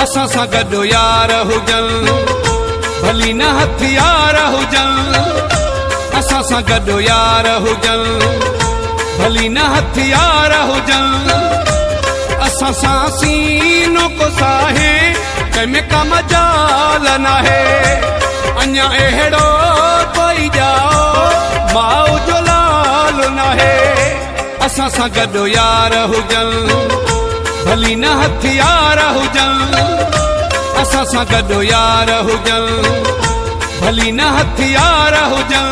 असां सां गॾु यार हुजनि भली न हथियार हुजनि असां सां गॾु यार हुजनि भली न हथियार हुजनि असां सां सीनो को साहे कंहिंमें का मजाल नाहे अञा अहिड़ो कोई जाओ माउ जो लाल नाहे असां सां गॾु यार हुजनि भली न हथियार हुजनि असां सां गॾु यार हुजनि भली न हथियार हुजनि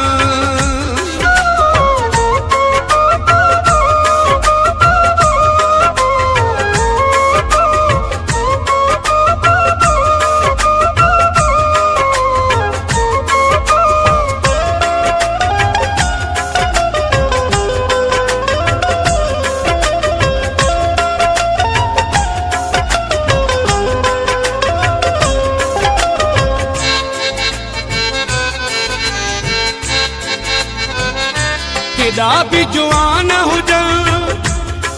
केॾा बि जुआन हुजनि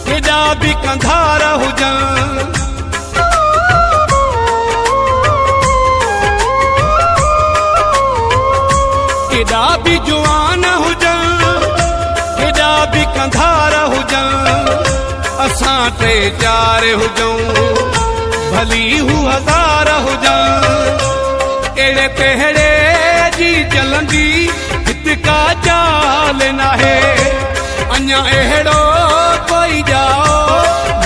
केॾा बि कंधार हुजनि केॾा बि जुआन हुजनि केॾा बि कंधार हुजनि असां टे चार हुजऊं भली हू हज़ार हुजनि अहिड़े तहिड़े जी चलंदी का चाल नाहे अञा अहिड़ो कोई जाओ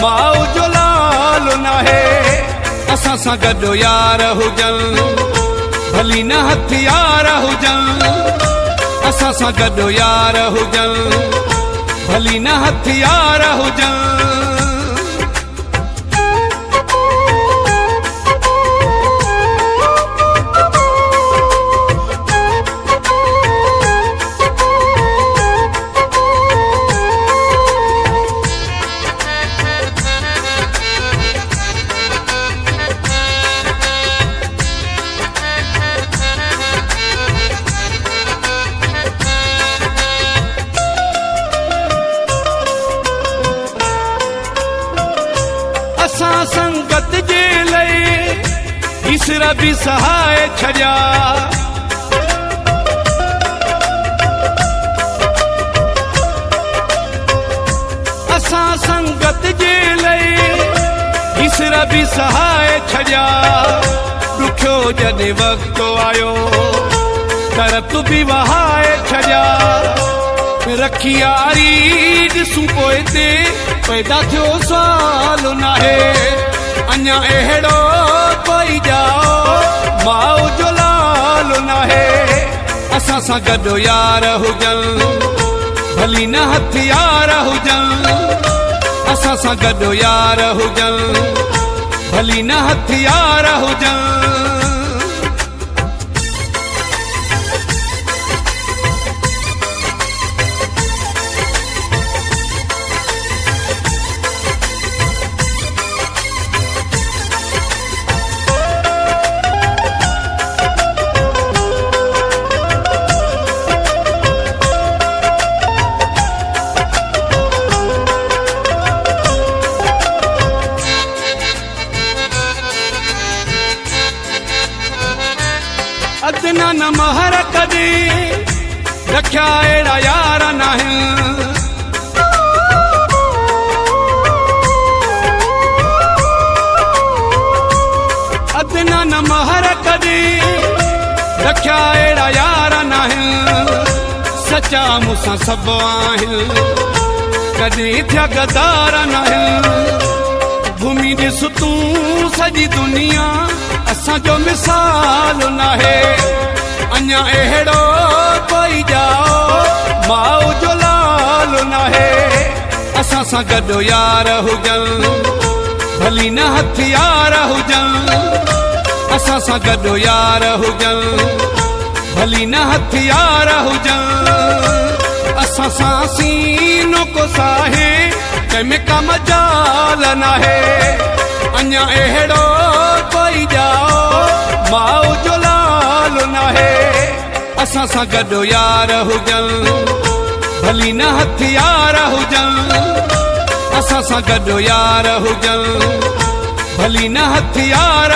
माउ जो लाल नाहे असां सां गॾु यार हुजनि भली न हथियार हुजनि असां सां गॾु यार हुजनि भली न हथियार हुजनि असां संगत जे लाइ ईश्वर बि सहाय छॾिया असां संगत जे लाइ ईश्वर बि सहाय छॾिया ॾुखियो जॾहिं वक़्तु आयो कर तूं बि वहाए छॾिया रखी यारी ॾिसूं पोइ ते पैदा थियो साल नाहे अञा अहिड़ो कोई जाओ माउ जो लाल नाहे असां सां गॾु यार हुजनि भली न हथियार हुजनि असां सां गॾु यार हुजनि भली न हथियार हुजनि अदना न महर कॾहिं रखिया अहिड़ा यार नाहिनि अदना न महर कॾहिं रखिया अहिड़ा यार नाहिनि सचा मूंसां सभु आहिनि कॾहिं थिया गदार नाहिनि घुमी ॾिस तूं सॼी दुनिया असांजो मिसाल नाहे अञा अहिड़ो कोई जाओ माउ जो लाल नाहे असां सां गॾु यार हुजनि भली न हथियार हुजनि असां सां गॾु यार हुजनि भली न हथियार हुजनि असां सां सीनो को साहे कंहिंमें का मजाल नाहे अञा अहिड़ो कोई जाओ माउ जो लाल नाहे असां सां गॾु यार हुजनि भली न हथियार हुजनि असां सां गॾु यार हुजनि भली न हथियार